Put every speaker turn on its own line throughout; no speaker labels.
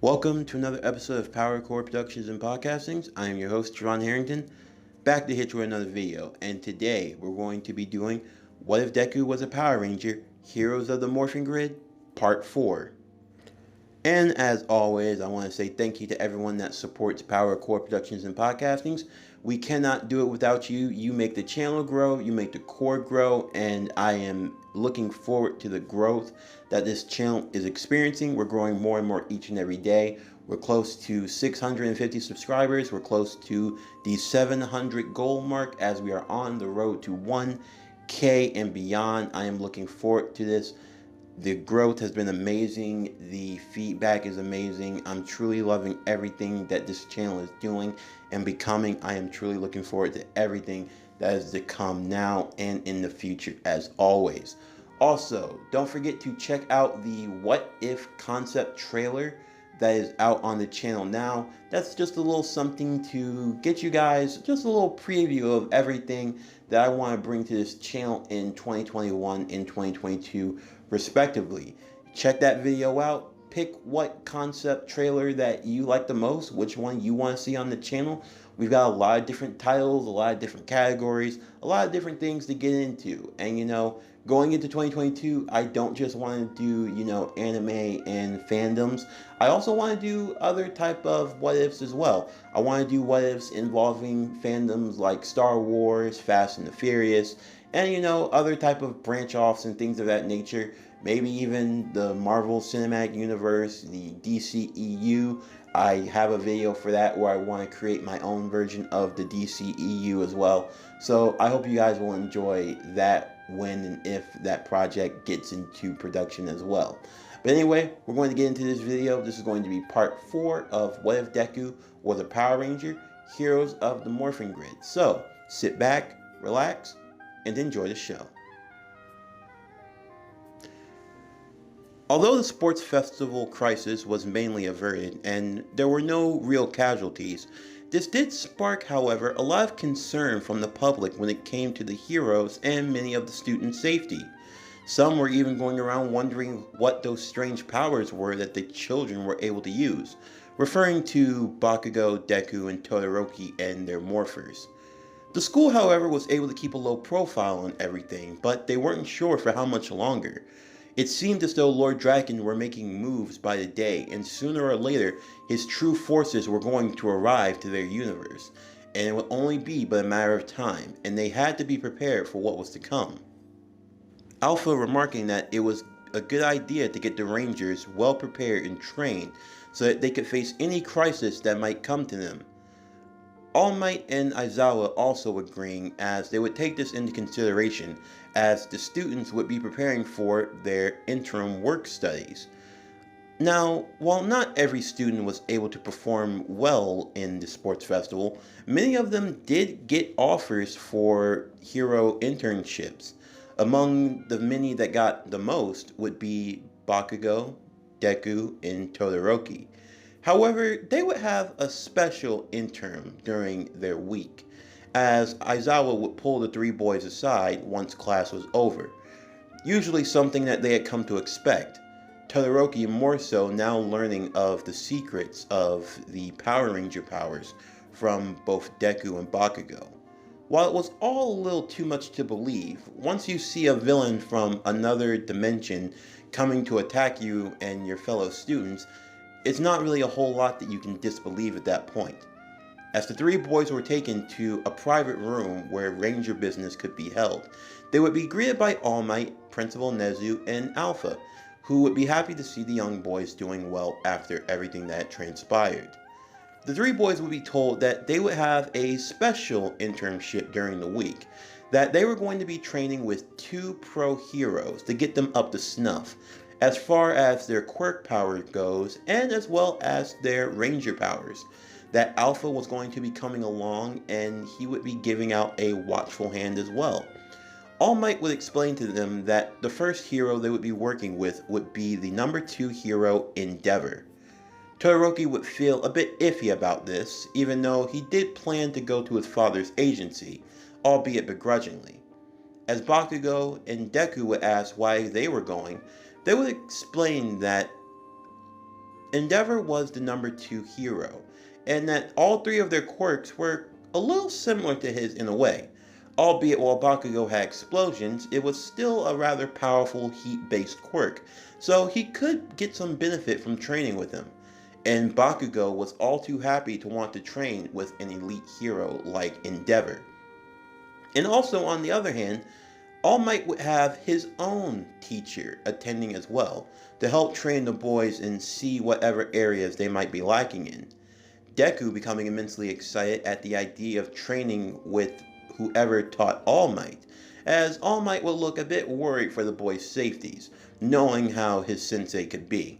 Welcome to another episode of Power Core Productions and Podcastings. I am your host, Javon Harrington, back to hit you with another video. And today we're going to be doing What If Deku Was a Power Ranger? Heroes of the Morphing Grid, Part 4. And as always, I want to say thank you to everyone that supports Power Core Productions and Podcastings. We cannot do it without you. You make the channel grow, you make the core grow, and I am looking forward to the growth that this channel is experiencing. We're growing more and more each and every day. We're close to 650 subscribers. We're close to the 700 goal mark as we are on the road to 1K and beyond. I am looking forward to this. The growth has been amazing. The feedback is amazing. I'm truly loving everything that this channel is doing and becoming. I am truly looking forward to everything that is to come now and in the future as always. Also, don't forget to check out the What If concept trailer that is out on the channel now. That's just a little something to get you guys just a little preview of everything that I want to bring to this channel in 2021 and 2022 respectively. Check that video out. Pick what concept trailer that you like the most, which one you want to see on the channel. We've got a lot of different titles, a lot of different categories, a lot of different things to get into. And you know, going into 2022, I don't just want to do, you know, anime and fandoms. I also want to do other type of what ifs as well. I want to do what ifs involving fandoms like Star Wars, Fast and the Furious, and you know, other type of branch offs and things of that nature. Maybe even the Marvel Cinematic Universe, the DCEU. I have a video for that where I want to create my own version of the DCEU as well. So I hope you guys will enjoy that when and if that project gets into production as well. But anyway, we're going to get into this video. This is going to be part 4 of What If Deku Was a Power Ranger? Heroes of the Morphing Grid. So sit back, relax, and enjoy the show. Although the sports festival crisis was mainly averted and there were no real casualties, this did spark, however, a lot of concern from the public when it came to the heroes and many of the students' safety. Some were even going around wondering what those strange powers were that the children were able to use, referring to Bakugo, Deku, and Todoroki and their morphers. The school, however, was able to keep a low profile on everything, but they weren't sure for how much longer. It seemed as though Lord Draken were making moves by the day, and sooner or later, his true forces were going to arrive to their universe, and it would only be but a matter of time, and they had to be prepared for what was to come. Alpha remarking that it was a good idea to get the Rangers well prepared and trained so that they could face any crisis that might come to them. All Might and Aizawa also agreeing, as they would take this into consideration as the students would be preparing for their interim work studies. Now, while not every student was able to perform well in the sports festival, many of them did get offers for hero internships. Among the many that got the most would be Bakugo, Deku, and Todoroki. However, they would have a special intern during their week, as Aizawa would pull the 3 boys aside once class was over, usually something that they had come to expect. Todoroki more so now learning of the secrets of the Power Ranger powers from both Deku and Bakugo. While it was all a little too much to believe, once you see a villain from another dimension coming to attack you and your fellow students, it's not really a whole lot that you can disbelieve at that point. As the 3 boys were taken to a private room where Ranger business could be held, they would be greeted by All Might, Principal Nezu, and Alpha, who would be happy to see the young boys doing well after everything that had transpired. The 3 boys would be told that they would have a special internship during the week, that they were going to be training with 2 pro heroes to get them up to snuff, as far as their quirk power goes, and as well as their ranger powers. That Alpha was going to be coming along and he would be giving out a watchful hand as well. All Might would explain to them that the first hero they would be working with would be the number 2 hero, Endeavor. Todoroki would feel a bit iffy about this, even though he did plan to go to his father's agency, albeit begrudgingly. As Bakugo and Deku would ask why they were going, they would explain that Endeavor was the number 2 hero, and that all three of their quirks were a little similar to his in a way. Albeit while Bakugo had explosions, it was still a rather powerful heat-based quirk, so he could get some benefit from training with him. And Bakugo was all too happy to want to train with an elite hero like Endeavor. And also, on the other hand, All Might would have his own teacher attending as well to help train the boys and see whatever areas they might be lacking in. Deku becoming immensely excited at the idea of training with whoever taught All Might, as All Might would look a bit worried for the boys' safeties, knowing how his sensei could be.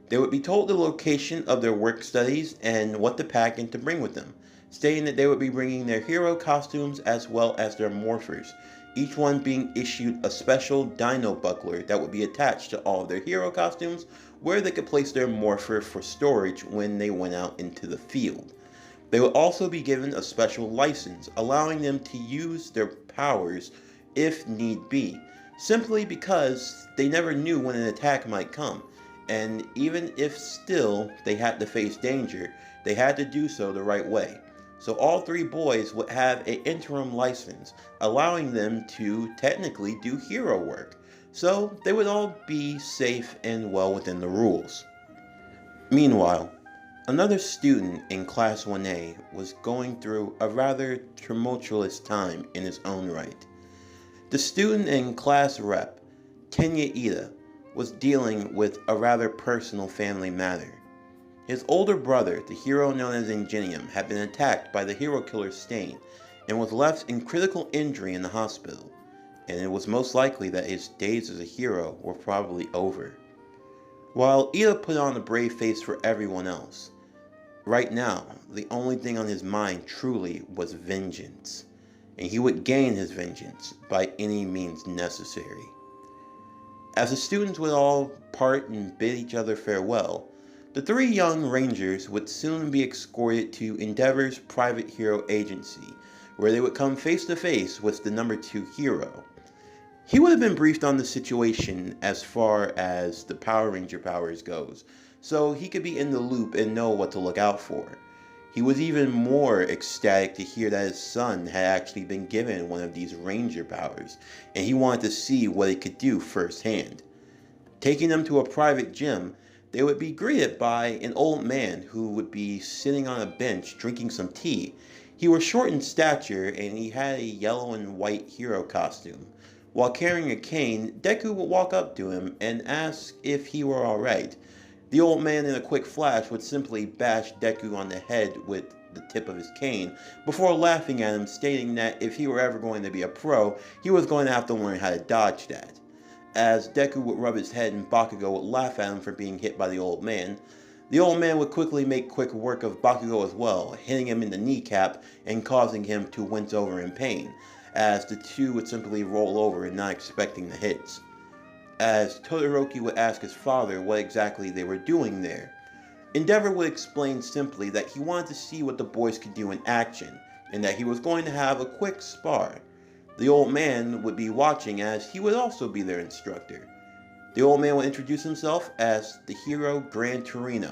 They would be told the location of their work studies and what to pack and to bring with them, stating that they would be bringing their hero costumes as well as their morphers, each one being issued a special dino buckler that would be attached to all of their hero costumes, where they could place their morpher for storage when they went out into the field. They would also be given a special license, allowing them to use their powers if need be, simply because they never knew when an attack might come, and even if still they had to face danger, they had to do so the right way. So all three boys would have an interim license, allowing them to technically do hero work, so they would all be safe and well within the rules. Meanwhile, another student in Class 1A was going through a rather tumultuous time in his own right. The student in Class Rep, Kenya Ida, was dealing with a rather personal family matter. His older brother, the hero known as Ingenium, had been attacked by the hero killer Stain and was left in critical injury in the hospital, and it was most likely that his days as a hero were probably over. While Ida put on a brave face for everyone else, right now, the only thing on his mind truly was vengeance, and he would gain his vengeance by any means necessary. As the students would all part and bid each other farewell, the three young rangers would soon be escorted to Endeavor's private hero agency, where they would come face to face with the number 2 hero. He would have been briefed on the situation as far as the Power Ranger powers goes, so he could be in the loop and know what to look out for. He was even more ecstatic to hear that his son had actually been given one of these Ranger powers, and he wanted to see what it could do firsthand. Taking them to a private gym, they would be greeted by an old man who would be sitting on a bench drinking some tea. He was short in stature and he had a yellow and white hero costume. While carrying a cane, Deku would walk up to him and ask if he were alright. The old man in a quick flash would simply bash Deku on the head with the tip of his cane before laughing at him, stating that if he were ever going to be a pro, he was going to have to learn how to dodge that. As Deku would rub his head and Bakugo would laugh at him for being hit by the old man would quickly make quick work of Bakugo as well, hitting him in the kneecap and causing him to wince over in pain, as the two would simply roll over and not expecting the hits. As Todoroki would ask his father what exactly they were doing there, Endeavor would explain simply that he wanted to see what the boys could do in action, and that he was going to have a quick spar. The old man would be watching as he would also be their instructor. The old man would introduce himself as the hero Gran Torino,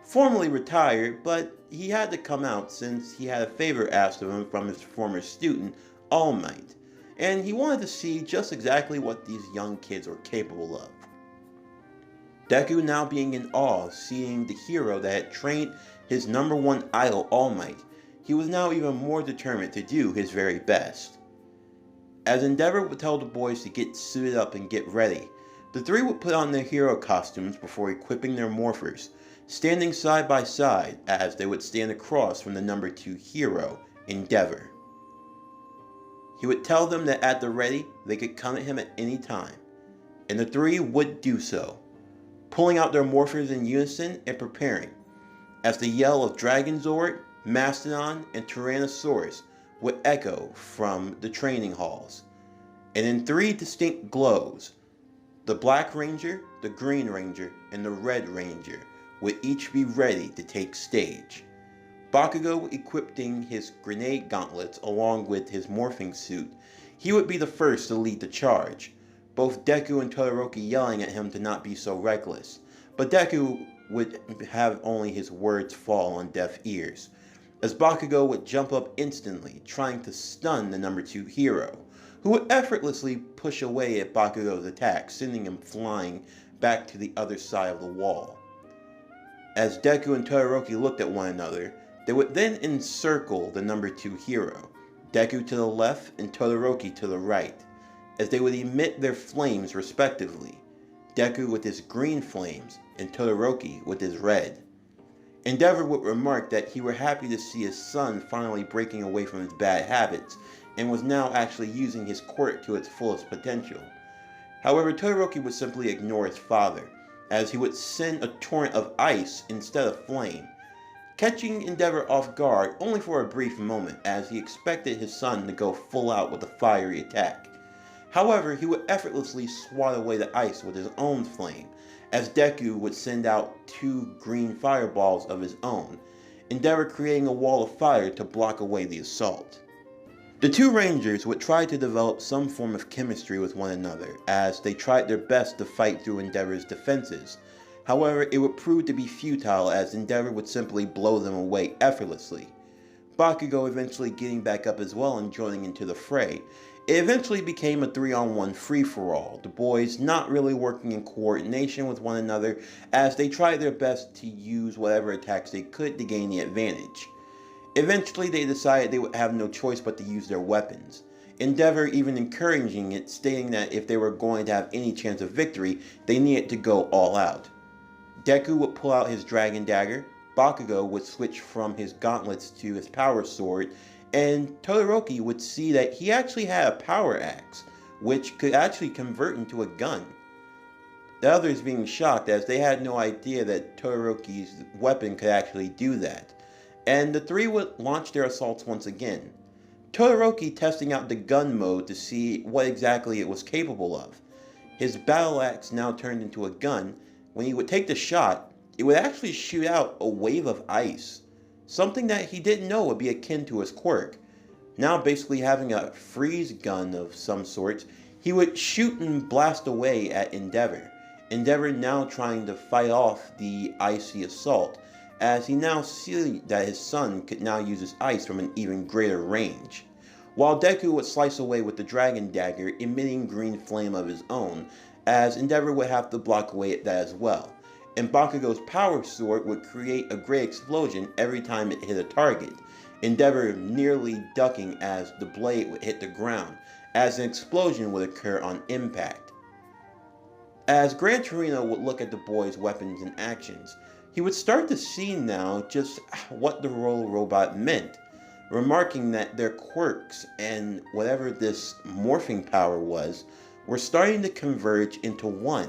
formerly retired, but he had to come out since he had a favor asked of him from his former student, All Might, and he wanted to see just exactly what these young kids were capable of. Deku now being in awe, seeing the hero that had trained his number 1 idol All Might, he was now even more determined to do his very best. As Endeavor would tell the boys to get suited up and get ready, the three would put on their hero costumes before equipping their morphers, standing side by side as they would stand across from the number 2 hero, Endeavor. He would tell them that at the ready, they could come at him at any time, and the three would do so, pulling out their morphers in unison and preparing, as the yell of Dragonzord, Mastodon, and Tyrannosaurus would echo from the training halls. And in 3 distinct glows, the Black Ranger, the Green Ranger, and the Red Ranger would each be ready to take stage. Bakugo equipping his grenade gauntlets along with his morphing suit, he would be the first to lead the charge, both Deku and Todoroki yelling at him to not be so reckless. But Deku would have only his words fall on deaf ears, as Bakugo would jump up instantly, trying to stun the number 2 hero, who would effortlessly push away at Bakugo's attack, sending him flying back to the other side of the wall. As Deku and Todoroki looked at one another, they would then encircle the number 2 hero, Deku to the left and Todoroki to the right, as they would emit their flames respectively, Deku with his green flames and Todoroki with his red. Endeavor would remark that he were happy to see his son finally breaking away from his bad habits and was now actually using his quirk to its fullest potential. However, Todoroki would simply ignore his father, as he would send a torrent of ice instead of flame, catching Endeavor off guard only for a brief moment, as he expected his son to go full out with a fiery attack. However, he would effortlessly swat away the ice with his own flame, as Deku would send out 2 green fireballs of his own, Endeavor creating a wall of fire to block away the assault. The 2 Rangers would try to develop some form of chemistry with one another, as they tried their best to fight through Endeavor's defenses. However, it would prove to be futile, as Endeavor would simply blow them away effortlessly. Bakugo eventually getting back up as well and joining into the fray. It eventually became a 3-on-1 free-for-all, the boys not really working in coordination with one another, as they tried their best to use whatever attacks they could to gain the advantage. Eventually they decided they would have no choice but to use their weapons, Endeavor even encouraging it, stating that if they were going to have any chance of victory, they needed to go all out. Deku would pull out his dragon dagger, Bakugo would switch from his gauntlets to his power sword, and Todoroki would see that he actually had a power axe, which could actually convert into a gun. The others being shocked, as they had no idea that Todoroki's weapon could actually do that, and the 3 would launch their assaults once again. Todoroki testing out the gun mode to see what exactly it was capable of. His battle axe now turned into a gun. When he would take the shot, it would actually shoot out a wave of ice, something that he didn't know would be akin to his quirk. Now basically having a freeze gun of some sort, he would shoot and blast away at Endeavor. Endeavor now trying to fight off the icy assault, as he now sees that his son could now use his ice from an even greater range. While Deku would slice away with the dragon dagger, emitting green flame of his own, as Endeavor would have to block away at that as well. And Bakugo's power sword would create a great explosion every time it hit a target, Endeavor nearly ducking as the blade would hit the ground, as an explosion would occur on impact. As Gran Torino would look at the boys' weapons and actions, he would start to see now just what the Royal Robot meant, remarking that their quirks and whatever this morphing power was were starting to converge into one.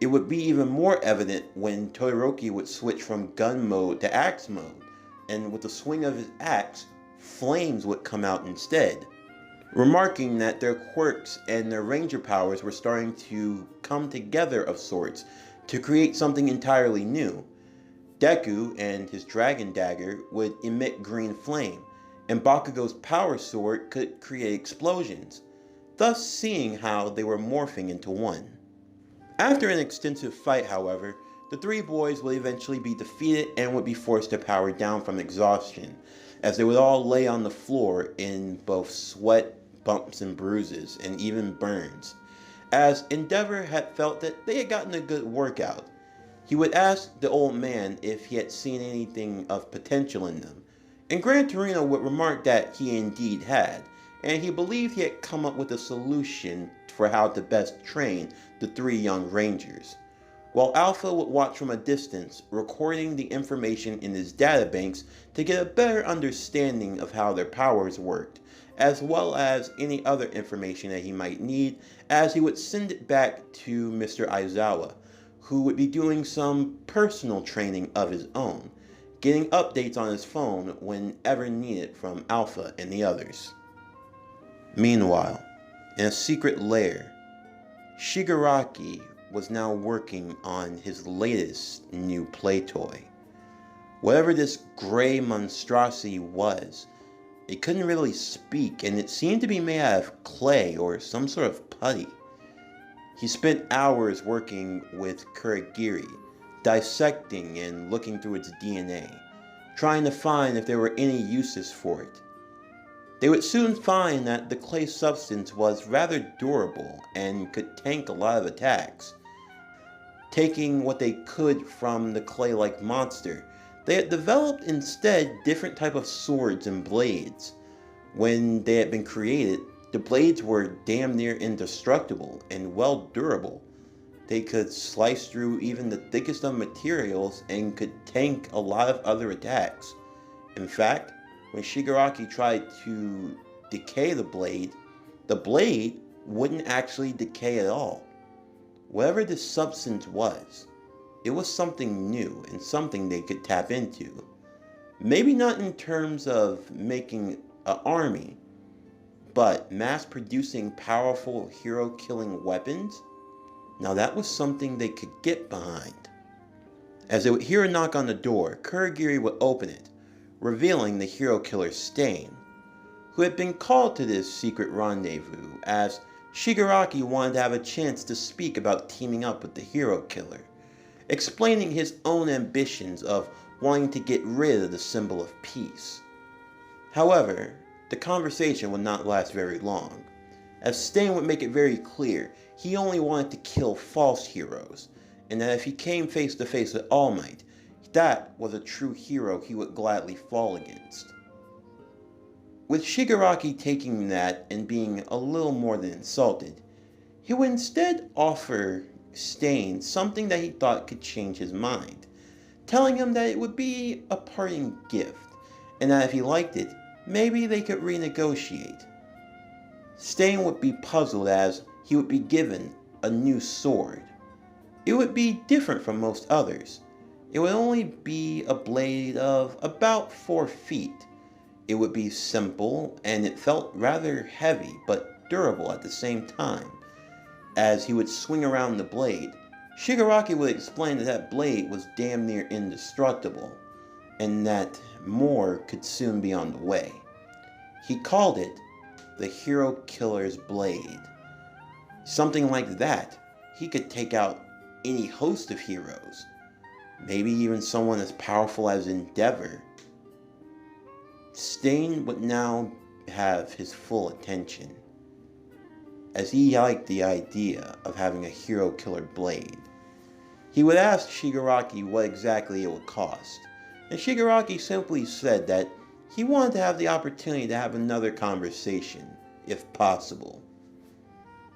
It would be even more evident when Todoroki would switch from gun mode to axe mode, and with the swing of his axe, flames would come out instead, remarking that their quirks and their ranger powers were starting to come together of sorts to create something entirely new. Deku and his dragon dagger would emit green flame, and Bakugo's power sword could create explosions, thus seeing how they were morphing into one. After an extensive fight, however, the 3 boys would eventually be defeated and would be forced to power down from exhaustion, as they would all lay on the floor in both sweat, bumps and bruises, and even burns, as Endeavor had felt that they had gotten a good workout. He would ask the old man if he had seen anything of potential in them, and Gran Torino would remark that he indeed had, and he believed he had come up with a solution for how to best train the 3 young rangers. While Alpha would watch from a distance, recording the information in his databanks to get a better understanding of how their powers worked, as well as any other information that he might need, as he would send it back to Mr. Aizawa, who would be doing some personal training of his own, getting updates on his phone whenever needed from Alpha and the others. Meanwhile, in a secret lair, Shigaraki was now working on his latest new play toy. Whatever this gray monstrosity was, it couldn't really speak, and it seemed to be made out of clay or some sort of putty. He spent hours working with Kurogiri, dissecting and looking through its DNA, trying to find if there were any uses for it. They would soon find that the clay substance was rather durable and could tank a lot of attacks. Taking what they could from the clay-like monster, they had developed instead different type of swords and blades. When they had been created, the blades were damn near indestructible and well durable. They could slice through even the thickest of materials and could tank a lot of other attacks. In fact, when Shigaraki tried to decay the blade wouldn't actually decay at all. Whatever this substance was, it was something new and something they could tap into. Maybe not in terms of making an army, but mass-producing powerful hero-killing weapons? Now that was something they could get behind. As they would hear a knock on the door, Kurogiri would open it, revealing the hero killer Stain, who had been called to this secret rendezvous as Shigaraki wanted to have a chance to speak about teaming up with the hero killer, explaining his own ambitions of wanting to get rid of the symbol of peace. However, the conversation would not last very long, as Stain would make it very clear he only wanted to kill false heroes, and that if he came face to face with All Might, that was a true hero he would gladly fall against. With Shigaraki taking that and being a little more than insulted, he would instead offer Stain something that he thought could change his mind, telling him that it would be a parting gift, and that if he liked it, maybe they could renegotiate. Stain would be puzzled as he would be given a new sword. It would be different from most others. It would only be a blade of about 4 feet. It would be simple, and it felt rather heavy but durable at the same time. As he would swing around the blade, Shigaraki would explain that that blade was damn near indestructible, and that more could soon be on the way. He called it the Hero Killer's Blade. Something like that, he could take out any host of heroes, maybe even someone as powerful as Endeavor. Stain would now have his full attention, as he liked the idea of having a hero killer blade. He would ask Shigaraki what exactly it would cost, and Shigaraki simply said that he wanted to have the opportunity to have another conversation, if possible.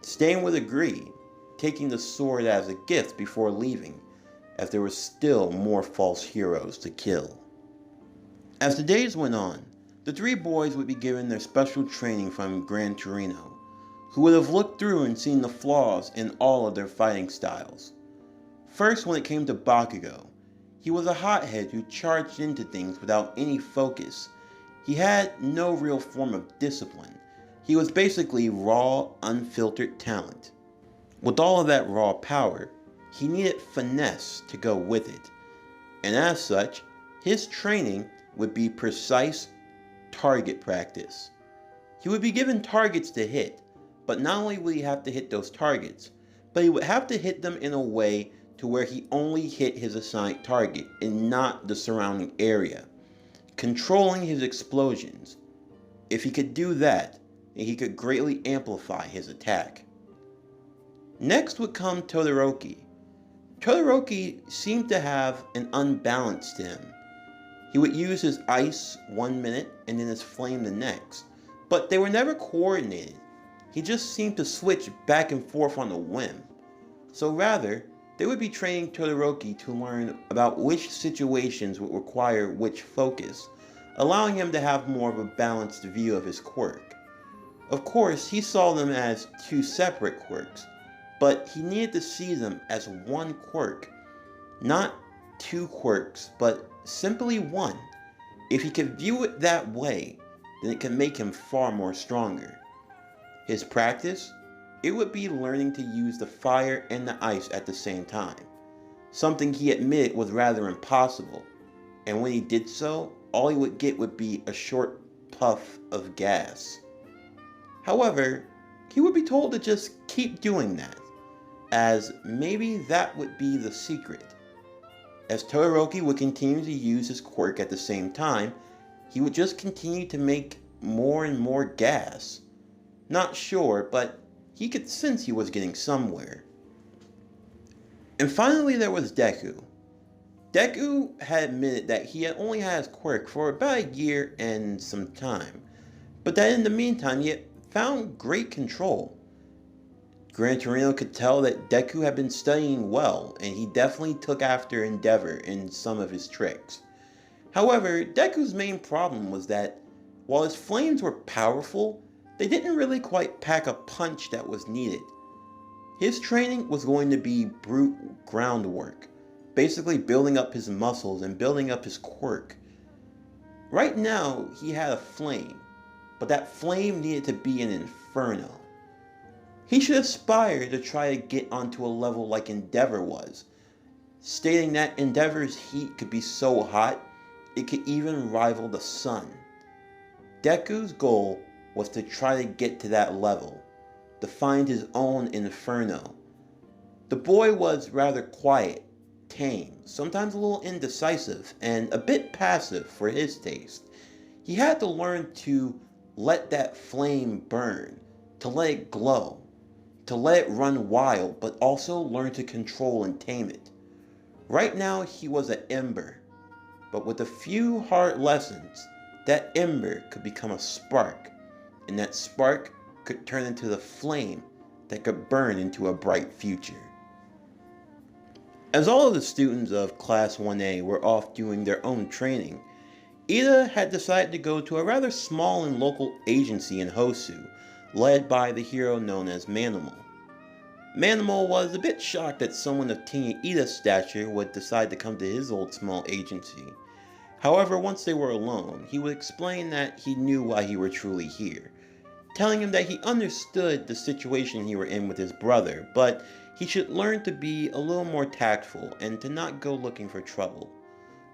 Stain would agree, taking the sword as a gift before leaving, as there were still more false heroes to kill. As the days went on, the 3 boys would be given their special training from Gran Torino, who would have looked through and seen the flaws in all of their fighting styles. First, when it came to Bakugo, he was a hothead who charged into things without any focus. He had no real form of discipline. He was basically raw, unfiltered talent. With all of that raw power, he needed finesse to go with it, and as such, his training would be precise target practice. He would be given targets to hit, but not only would he have to hit those targets, but he would have to hit them in a way to where he only hit his assigned target and not the surrounding area, controlling his explosions. If he could do that, then he could greatly amplify his attack. Next would come Todoroki. Todoroki seemed to have an unbalance to him. He would use his ice 1 minute and then his flame the next, but they were never coordinated. He just seemed to switch back and forth on a whim. So rather, they would be training Todoroki to learn about which situations would require which focus, allowing him to have more of a balanced view of his quirk. Of course, he saw them as 2 separate quirks, but he needed to see them as one quirk. Not 2 quirks, but simply one. If he could view it that way, then it could make him far more stronger. His practice? It would be learning to use the fire and the ice at the same time, something he admitted was rather impossible, and when he did so, all he would get would be a short puff of gas. However, he would be told to just keep doing that, as maybe that would be the secret. As Todoroki would continue to use his quirk at the same time, he would just continue to make more and more gas. Not sure, but he could sense he was getting somewhere. And finally there was Deku. Deku had admitted that he had only had his quirk for about a year and some time, but that in the meantime he had found great control. Gran Torino could tell that Deku had been studying well, and he definitely took after Endeavor in some of his tricks. However, Deku's main problem was that, while his flames were powerful, they didn't really quite pack a punch that was needed. His training was going to be brute groundwork, basically building up his muscles and building up his quirk. Right now, he had a flame, but that flame needed to be an inferno. He should aspire to try to get onto a level like Endeavor was, stating that Endeavor's heat could be so hot it could even rival the sun. Deku's goal was to try to get to that level, to find his own inferno. The boy was rather quiet, tame, sometimes a little indecisive, and a bit passive for his taste. He had to learn to let that flame burn, to let it glow, to let it run wild, but also learn to control and tame it. Right now he was an ember, but with a few hard lessons, that ember could become a spark, and that spark could turn into the flame that could burn into a bright future. As all of the students of Class 1A were off doing their own training, Ida had decided to go to a rather small and local agency in Hosu, led by the hero known as Manimal. Manimal was a bit shocked that someone of Teen Ida's stature would decide to come to his old small agency. However, once they were alone, he would explain that he knew why he were truly here, telling him that he understood the situation he were in with his brother, but he should learn to be a little more tactful and to not go looking for trouble.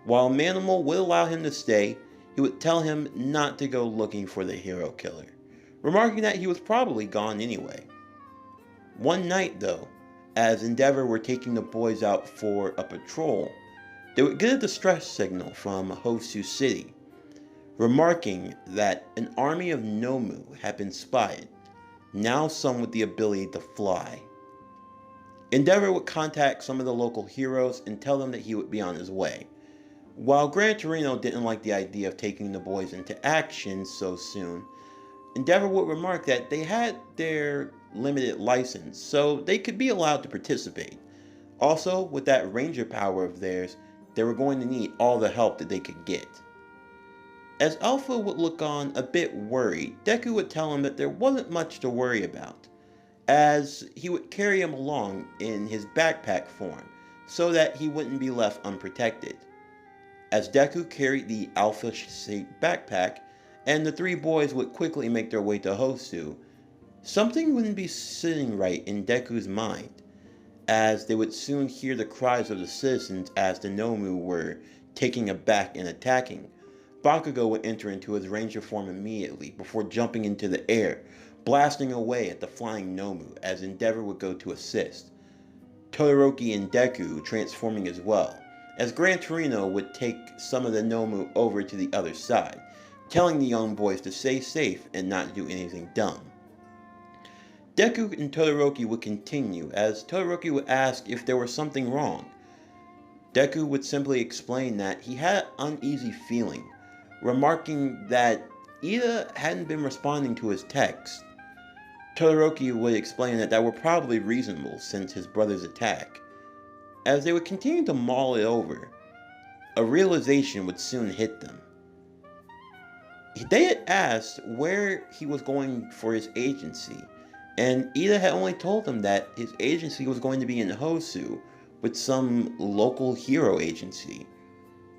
While Manimal would allow him to stay, he would tell him not to go looking for the hero killer, remarking that he was probably gone anyway. One night though, as Endeavor were taking the boys out for a patrol, they would get a distress signal from Hosu City, remarking that an army of Nomu had been spotted, now some with the ability to fly. Endeavor would contact some of the local heroes and tell them that he would be on his way. While Gran Torino didn't like the idea of taking the boys into action so soon, Endeavor would remark that they had their limited license, so they could be allowed to participate. Also, with that ranger power of theirs, they were going to need all the help that they could get. As Alpha would look on a bit worried, Deku would tell him that there wasn't much to worry about, as he would carry him along in his backpack form, so that he wouldn't be left unprotected. As Deku carried the Alpha-shaped backpack, and the three boys would quickly make their way to Hosu, something wouldn't be sitting right in Deku's mind, as they would soon hear the cries of the citizens as the Nomu were taking aback and attacking. Bakugo would enter into his ranger form immediately before jumping into the air, blasting away at the flying Nomu as Endeavor would go to assist. Todoroki and Deku transforming as well, as Gran Torino would take some of the Nomu over to the other side, telling the young boys to stay safe and not do anything dumb. Deku and Todoroki would continue, as Todoroki would ask if there was something wrong. Deku would simply explain that he had an uneasy feeling, remarking that Ida hadn't been responding to his text. Todoroki would explain that were probably reasonable since his brother's attack. As they would continue to mull it over, a realization would soon hit them. They had asked where he was going for his agency, and Ida had only told them that his agency was going to be in Hosu with some local hero agency.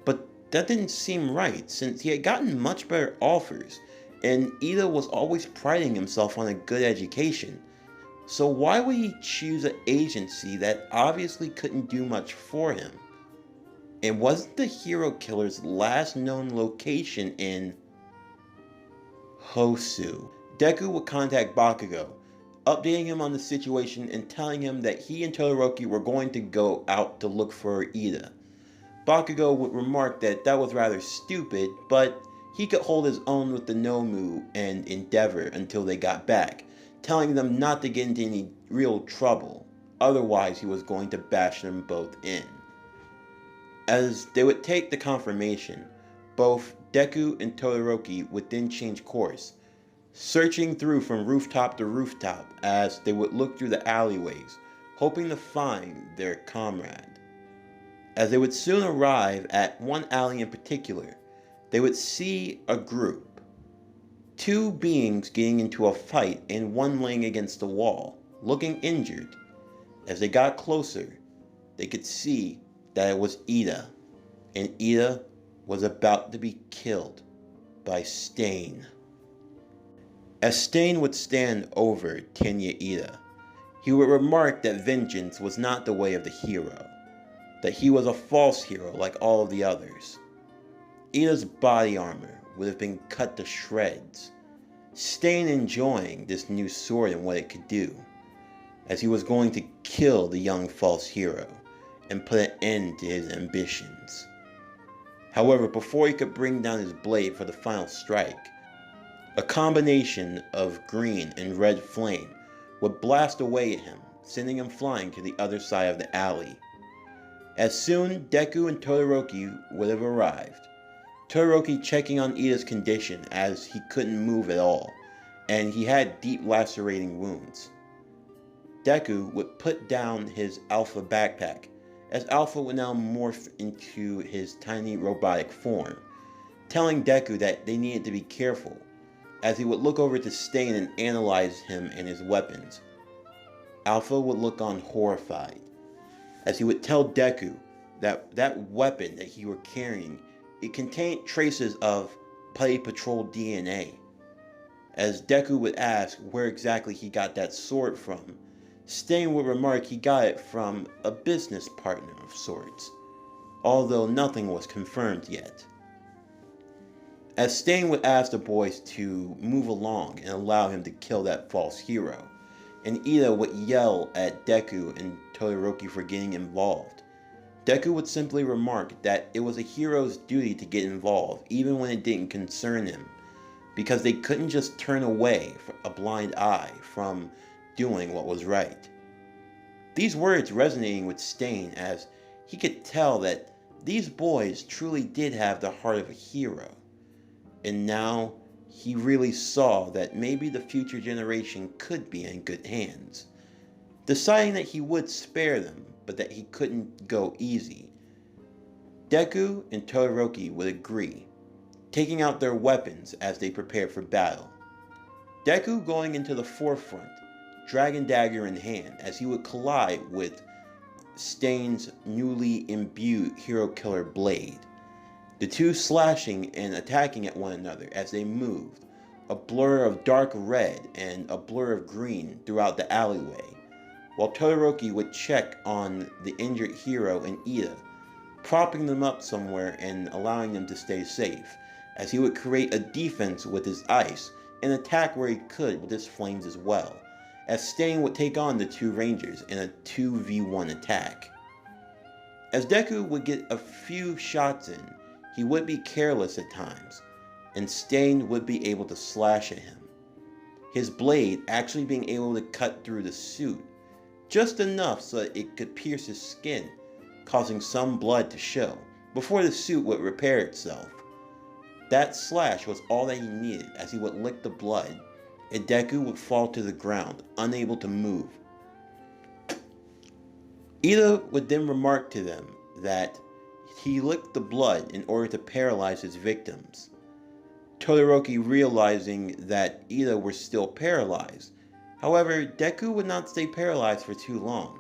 But that didn't seem right, since he had gotten much better offers, and Ida was always priding himself on a good education. So why would he choose an agency that obviously couldn't do much for him? And wasn't the hero killer's last known location in Hosu? Deku would contact Bakugo, updating him on the situation and telling him that he and Todoroki were going to go out to look for Ida. Bakugo would remark that that was rather stupid, but he could hold his own with the Nomu and Endeavor until they got back, telling them not to get into any real trouble, otherwise he was going to bash them both in. As they would take the confirmation, both Deku and Todoroki would then change course, searching through from rooftop to rooftop as they would look through the alleyways, hoping to find their comrade. As they would soon arrive at one alley in particular, they would see a group. Two beings getting into a fight and one laying against the wall, looking injured. As they got closer, they could see that it was Ida, and Ida was about to be killed by Stain. As Stain would stand over Tenya Ida, he would remark that vengeance was not the way of the hero, that he was a false hero like all of the others. Ida's body armor would have been cut to shreds, Stain enjoying this new sword and what it could do, as he was going to kill the young false hero and put an end to his ambitions. However, before he could bring down his blade for the final strike, a combination of green and red flame would blast away at him, sending him flying to the other side of the alley. As soon Deku and Todoroki would have arrived, Todoroki checking on Ida's condition as he couldn't move at all, and he had deep lacerating wounds. Deku would put down his Alpha backpack, as Alpha would now morph into his tiny robotic form, telling Deku that they needed to be careful, as he would look over to Stain and analyze him and his weapons. Alpha would look on horrified, as he would tell Deku that that weapon that he were carrying, it contained traces of Petty Patrol DNA. As Deku would ask where exactly he got that sword from, Stain would remark he got it from a business partner of sorts, although nothing was confirmed yet. As Stain would ask the boys to move along and allow him to kill that false hero, and Ida would yell at Deku and Todoroki for getting involved, Deku would simply remark that it was a hero's duty to get involved even when it didn't concern him, because they couldn't just turn away a blind eye from doing what was right. These words resonating with Stain, as he could tell that these boys truly did have the heart of a hero, and now he really saw that maybe the future generation could be in good hands. Deciding that he would spare them, but that he couldn't go easy, Deku and Todoroki would agree, taking out their weapons as they prepared for battle. Deku going into the forefront, dragon dagger in hand, as he would collide with Stain's newly imbued hero killer blade. The two slashing and attacking at one another as they moved, a blur of dark red and a blur of green throughout the alleyway, while Todoroki would check on the injured hero and Ida, propping them up somewhere and allowing them to stay safe, as he would create a defense with his ice and attack where he could with his flames as well, as Stain would take on the two rangers in a 2v1 attack. As Deku would get a few shots in, he would be careless at times, and Stain would be able to slash at him, his blade actually being able to cut through the suit, just enough so that it could pierce his skin, causing some blood to show, before the suit would repair itself. That slash was all that he needed, as he would lick the blood, and Deku would fall to the ground, unable to move. Ida would then remark to them that he licked the blood in order to paralyze his victims. Todoroki realizing that Ida were still paralyzed. However, Deku would not stay paralyzed for too long.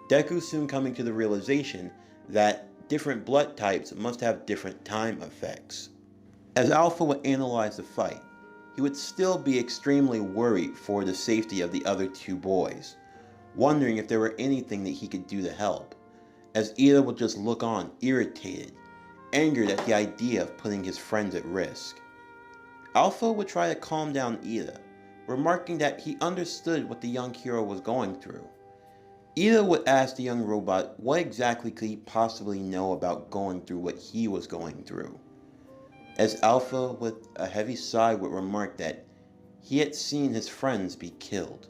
Deku soon coming to the realization that different blood types must have different time effects. As Alpha would analyze the fight, he would still be extremely worried for the safety of the other two boys, wondering if there were anything that he could do to help, as Ida would just look on irritated, angered at the idea of putting his friends at risk. Alpha would try to calm down Ida, remarking that he understood what the young hero was going through. Ida would ask the young robot what exactly could he possibly know about going through what he was going through, as Alpha with a heavy sigh would remark that he had seen his friends be killed.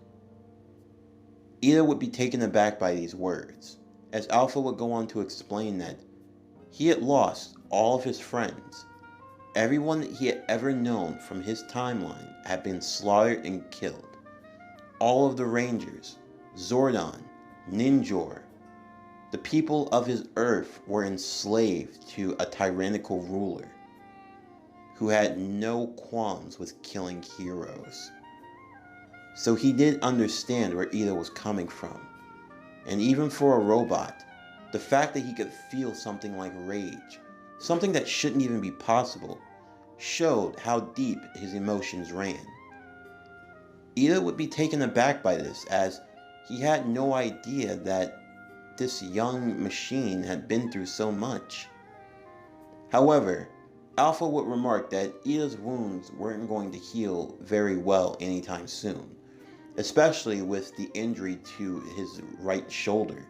Ida would be taken aback by these words, as Alpha would go on to explain that he had lost all of his friends. Everyone that he had ever known from his timeline had been slaughtered and killed. All of the Rangers, Zordon, Ninjor, the people of his Earth were enslaved to a tyrannical ruler who had no qualms with killing heroes. So he did understand where Ida was coming from. And even for a robot, the fact that he could feel something like rage, something that shouldn't even be possible, showed how deep his emotions ran. Ida would be taken aback by this, as he had no idea that this young machine had been through so much. However, Alpha would remark that Ida's wounds weren't going to heal very well anytime soon, especially with the injury to his right shoulder,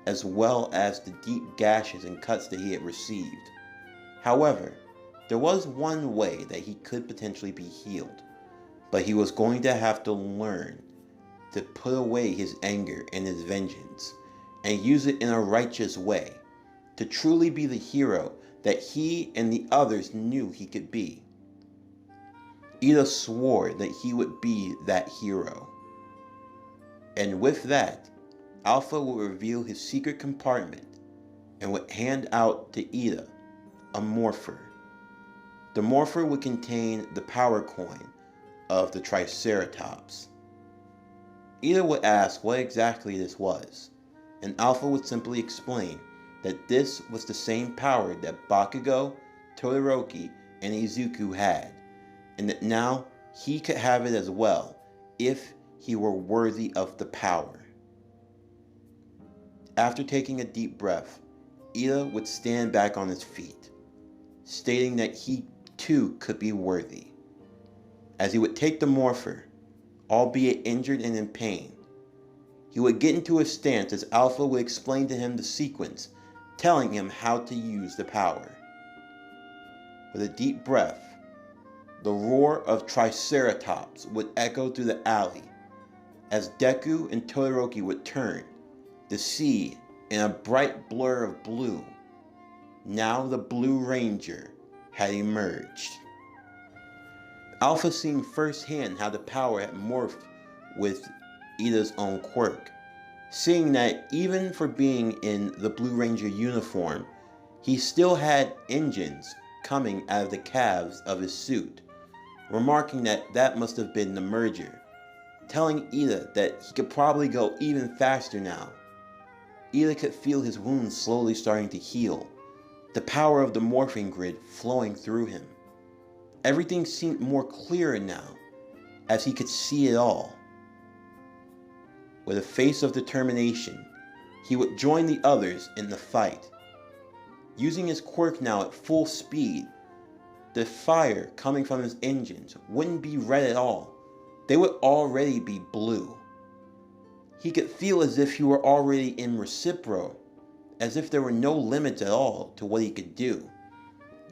as well as the deep gashes and cuts that he had received. However, there was one way that he could potentially be healed, but he was going to have to learn to put away his anger and his vengeance, and use it in a righteous way, to truly be the hero that he and the others knew he could be. Ida swore that he would be that hero. And with that, Alpha would reveal his secret compartment and would hand out to Ida a morpher. The morpher would contain the power coin of the Triceratops. Ida would ask what exactly this was, and Alpha would simply explain that this was the same power that Bakugo, Todoroki, and Izuku had, and that now he could have it as well if he were worthy of the power. After taking a deep breath, Ida would stand back on his feet, stating that he too could be worthy. As he would take the morpher, albeit injured and in pain, he would get into a stance as Alpha would explain to him the sequence, telling him how to use the power. With a deep breath, the roar of Triceratops would echo through the alley as Deku and Todoroki would turn to see in a bright blur of blue. Now the Blue Ranger had emerged. Alpha seeing firsthand how the power had morphed with Ida's own quirk, seeing that even for being in the Blue Ranger uniform, he still had engines coming out of the calves of his suit, remarking that that must have been the merger, telling Ida that he could probably go even faster now. Ida could feel his wounds slowly starting to heal, the power of the morphing grid flowing through him. Everything seemed more clearer now, as he could see it all. With a face of determination, he would join the others in the fight. Using his quirk now at full speed, the fire coming from his engines wouldn't be red at all. They would already be blue. He could feel as if he were already in Recipro, as if there were no limits at all to what he could do.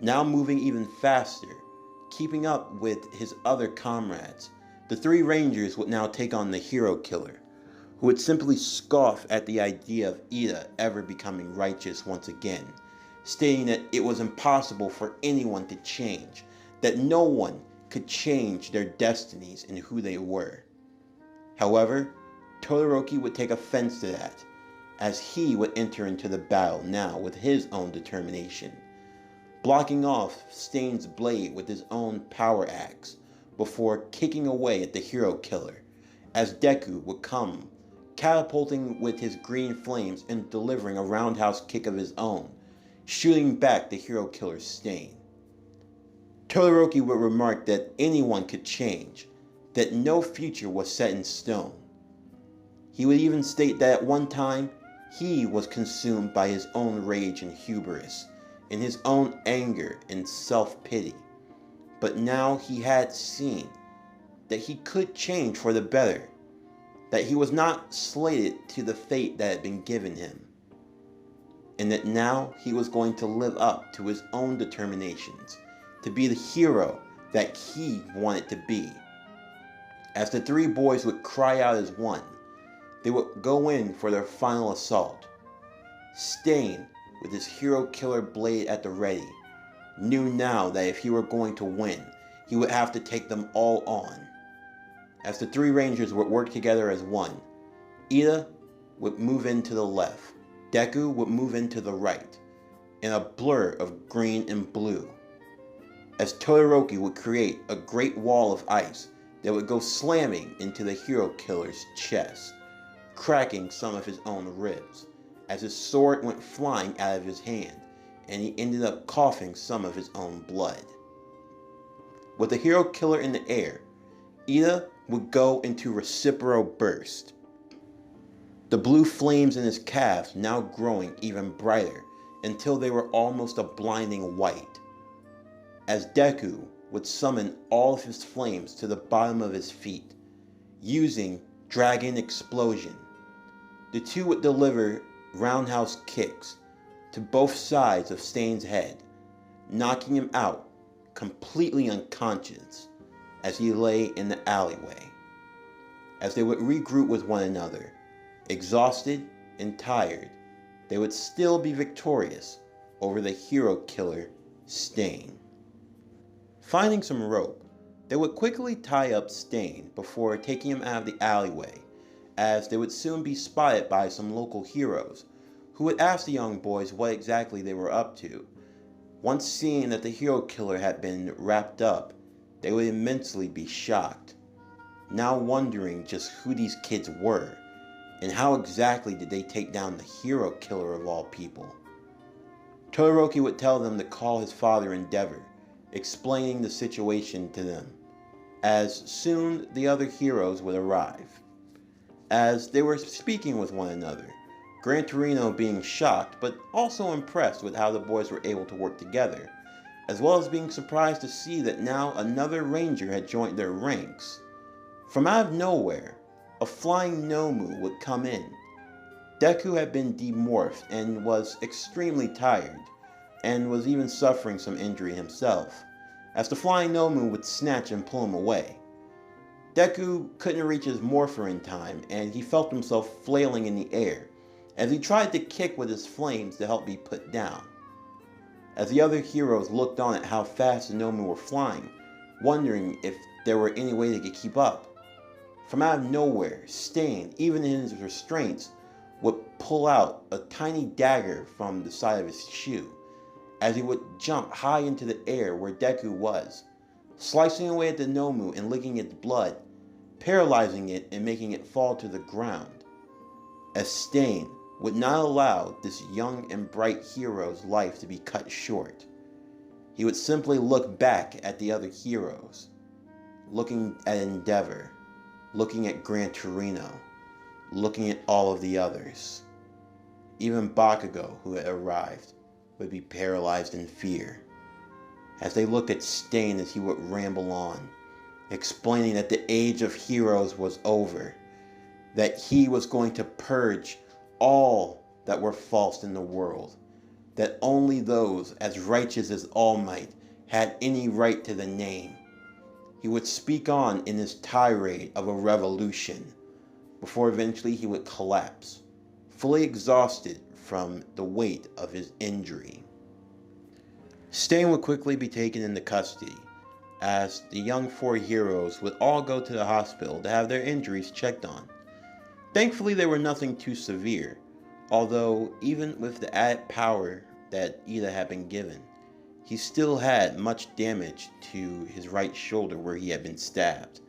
Now moving even faster, keeping up with his other comrades, the three Rangers would now take on the hero killer, who would simply scoff at the idea of Ida ever becoming righteous once again, stating that it was impossible for anyone to change, that no one could change their destinies and who they were. However, Todoroki would take offense to that, as he would enter into the battle now with his own determination, blocking off Stain's blade with his own power axe before kicking away at the hero killer, as Deku would come, catapulting with his green flames and delivering a roundhouse kick of his own, shooting back the hero killer's Stain. Todoroki would remark that anyone could change, that no future was set in stone. He would even state that at one time, he was consumed by his own rage and hubris, and his own anger and self-pity. But now he had seen that he could change for the better, that he was not slated to the fate that had been given him, and that now he was going to live up to his own determinations to be the hero that he wanted to be. As the three boys would cry out as one, they would go in for their final assault. Stain, with his hero killer blade at the ready, knew now that if he were going to win, he would have to take them all on. As the three Rangers would work together as one, Ida would move in to the left, Deku would move in to the right, in a blur of green and blue. As Todoroki would create a great wall of ice that would go slamming into the hero killer's chest, cracking some of his own ribs, as his sword went flying out of his hand, and he ended up coughing some of his own blood. With the hero killer in the air, Ida would go into reciprocal burst, the blue flames in his calves now growing even brighter until they were almost a blinding white. As Deku would summon all of his flames to the bottom of his feet, using Dragon Explosion, the two would deliver roundhouse kicks to both sides of Stain's head, knocking him out completely unconscious as he lay in the alleyway. As they would regroup with one another, exhausted and tired, they would still be victorious over the hero killer, Stain. Finding some rope, they would quickly tie up Stain before taking him out of the alleyway, as they would soon be spotted by some local heroes, who would ask the young boys what exactly they were up to. Once seeing that the hero killer had been wrapped up, they would immensely be shocked, now wondering just who these kids were, and how exactly did they take down the hero killer of all people. Todoroki would tell them to call his father Endeavor, explaining the situation to them, as soon the other heroes would arrive. As they were speaking with one another, Gran Torino being shocked but also impressed with how the boys were able to work together, as well as being surprised to see that now another ranger had joined their ranks. From out of nowhere, a flying Nomu would come in. Deku had been demorphed and was extremely tired, and was even suffering some injury himself, as the flying Nomu would snatch and pull him away. Deku couldn't reach his morpher in time, and he felt himself flailing in the air, as he tried to kick with his flames to help be put down. As the other heroes looked on at how fast the Nomu were flying, wondering if there were any way they could keep up, from out of nowhere, Stain, even in his restraints, would pull out a tiny dagger from the side of his shoe, as he would jump high into the air where Deku was, slicing away at the Nomu and licking its blood, paralyzing it and making it fall to the ground. As Stain would not allow this young and bright hero's life to be cut short, he would simply look back at the other heroes, looking at Endeavor, looking at Gran Torino, looking at all of the others. Even Bakugo, who had arrived, would be paralyzed in fear, as they looked at Stain as he would ramble on, explaining that the age of heroes was over, that he was going to purge all that were false in the world, that only those as righteous as All Might had any right to the name. He would speak on in his tirade of a revolution, before eventually he would collapse, fully exhausted from the weight of his injury. Stain would quickly be taken into custody, as the young four heroes would all go to the hospital to have their injuries checked on. Thankfully, they were nothing too severe, although even with the added power that Ida had been given, he still had much damage to his right shoulder where he had been stabbed,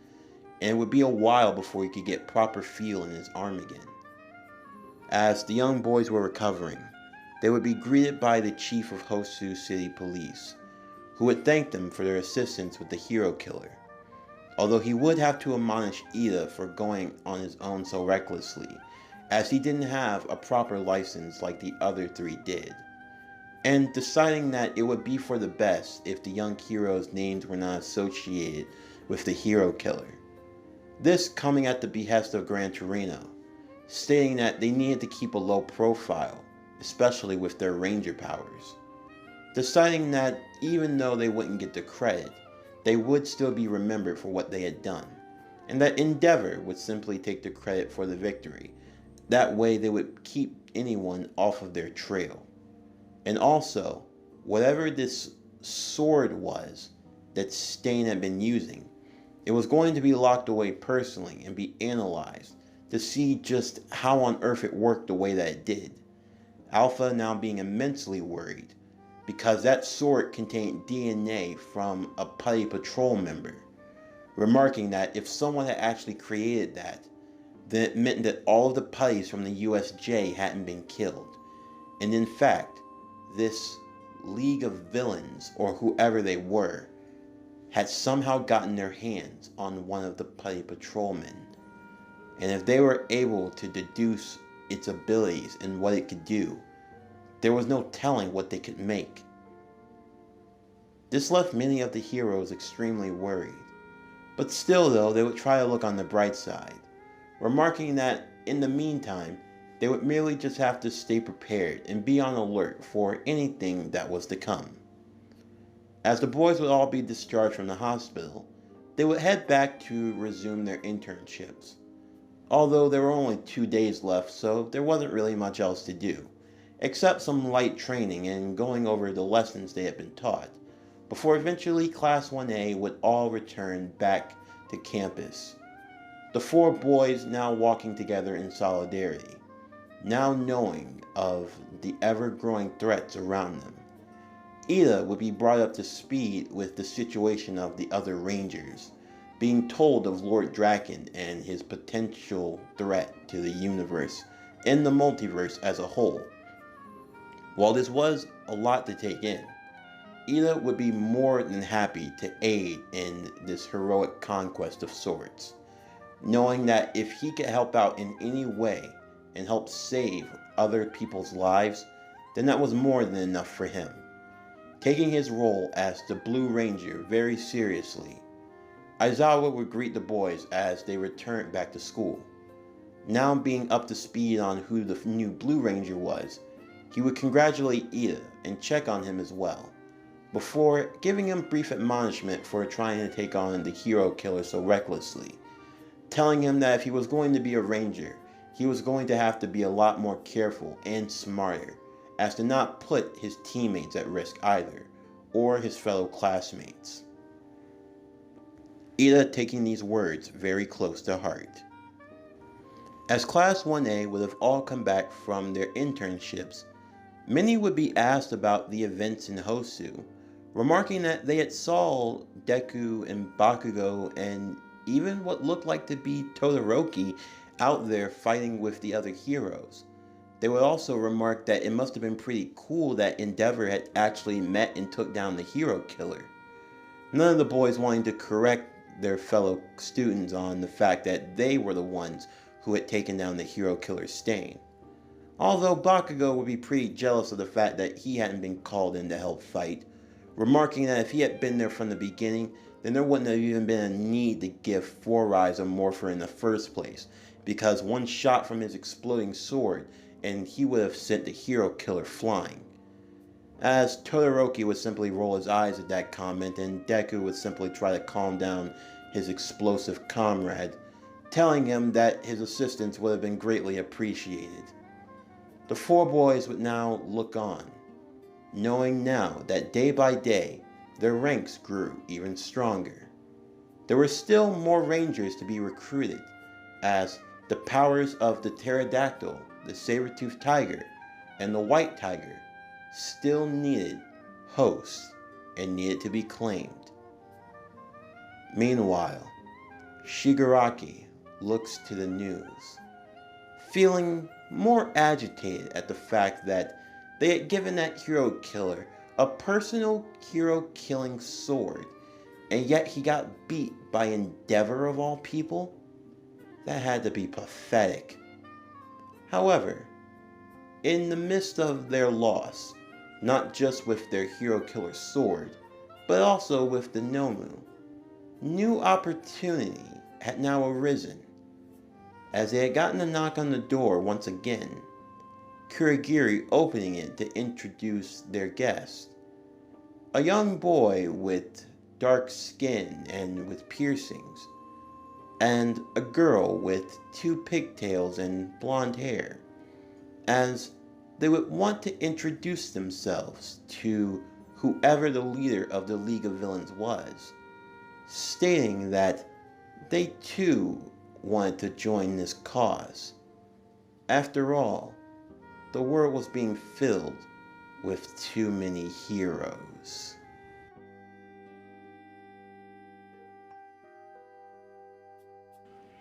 and it would be a while before he could get proper feel in his arm again. As the young boys were recovering, they would be greeted by the chief of Hosu City Police, who would thank them for their assistance with the hero killer, although he would have to admonish Ida for going on his own so recklessly, as he didn't have a proper license like the other three did, and deciding that it would be for the best if the young heroes' names were not associated with the hero killer. This coming at the behest of Gran Torino, stating that they needed to keep a low profile, especially with their ranger powers. Deciding that even though they wouldn't get the credit, they would still be remembered for what they had done, and that Endeavor would simply take the credit for the victory. That way they would keep anyone off of their trail. And also, whatever this sword was that Stain had been using, it was going to be locked away personally and be analyzed to see just how on earth it worked the way that it did. Alpha now being immensely worried because that sword contained DNA from a Putty Patrol member, remarking that if someone had actually created that, then it meant that all of the putties from the USJ hadn't been killed. And in fact, this League of Villains, or whoever they were, had somehow gotten their hands on one of the Putty Patrolmen. And if they were able to deduce its abilities and what it could do, there was no telling what they could make. This left many of the heroes extremely worried. But still though, they would try to look on the bright side, remarking that in the meantime, they would merely just have to stay prepared and be on alert for anything that was to come. As the boys would all be discharged from the hospital, they would head back to resume their internships. Although there were only 2 days left, so there wasn't really much else to do, except some light training and going over the lessons they had been taught, before eventually Class 1A would all return back to campus. The 4 boys now walking together in solidarity, now knowing of the ever-growing threats around them. Ida would be brought up to speed with the situation of the other Rangers, being told of Lord Draken and his potential threat to the universe and the multiverse as a whole. While this was a lot to take in, Ida would be more than happy to aid in this heroic conquest of sorts, knowing that if he could help out in any way and help save other people's lives, then that was more than enough for him. Taking his role as the Blue Ranger very seriously, Aizawa would greet the boys as they returned back to school. Now being up to speed on who the new Blue Ranger was, he would congratulate Ida and check on him as well, before giving him brief admonishment for trying to take on the hero killer so recklessly, telling him that if he was going to be a ranger, he was going to have to be a lot more careful and smarter, as to not put his teammates at risk either, or his fellow classmates. Ida taking these words very close to heart. As Class 1A would have all come back from their internships, many would be asked about the events in Hosu, remarking that they had saw Deku and Bakugo and even what looked like to be Todoroki out there fighting with the other heroes. They would also remark that it must have been pretty cool that Endeavor had actually met and took down the hero killer. None of the boys wanting to correct their fellow students on the fact that they were the ones who had taken down the hero killer Stain. Although Bakugo would be pretty jealous of the fact that he hadn't been called in to help fight, remarking that if he had been there from the beginning, then there wouldn't have even been a need to give Four Eyes a morpher in the first place, because one shot from his exploding sword and he would have sent the hero killer flying. As Todoroki would simply roll his eyes at that comment, and Deku would simply try to calm down his explosive comrade, telling him that his assistance would have been greatly appreciated. The 4 boys would now look on, knowing now that day by day their ranks grew even stronger. There were still more Rangers to be recruited, as the powers of the Pterodactyl, the Saber-toothed Tiger, and the White Tiger still needed hosts and needed to be claimed. Meanwhile, Shigaraki looks to the news, feeling more agitated at the fact that they had given that hero killer a personal hero-killing sword, and yet he got beat by Endeavor of all people? That had to be pathetic. However, in the midst of their loss, not just with their hero killer sword, but also with the Nomu, new opportunity had now arisen. As they had gotten a knock on the door once again, Kurogiri opening it to introduce their guest. A young boy with dark skin and with piercings, and a girl with 2 pigtails and blonde hair, as they would want to introduce themselves to whoever the leader of the League of Villains was, stating that they too wanted to join this cause. After all, the world was being filled with too many heroes.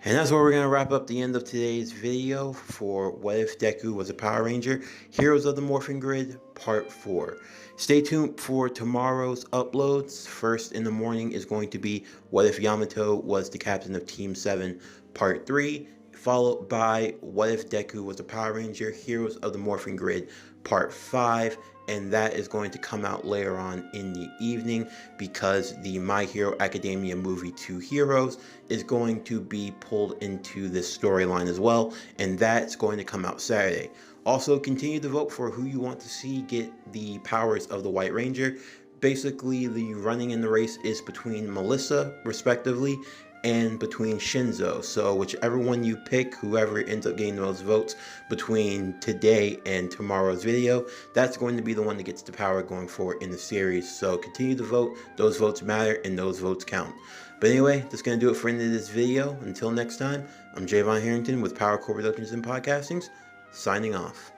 And that's where we're going to wrap up the end of today's video for What If Deku Was a Power Ranger? Heroes of the Morphing Grid Part 4. Stay tuned for tomorrow's uploads. First in the morning is going to be What If Yamato Was the Captain of Team 7 Part 3, followed by What If Deku Was a Power Ranger? Heroes of the Morphing Grid Part 5, and that is going to come out later on in the evening because the My Hero Academia movie 2 Heroes is going to be pulled into this storyline as well, and that's going to come out Saturday. Also, continue to vote for who you want to see get the powers of the White Ranger. Basically, the running in the race is between Melissa, respectively, and between Shinzo. So whichever one you pick, whoever ends up getting those votes between today and tomorrow's video, that's going to be the one that gets the power going forward in the series. So continue to vote. Those votes matter and those votes count. But anyway, that's going to do it for the end of this video. Until next time, I'm Javon Harrington with Power Core Productions and Podcastings, signing off.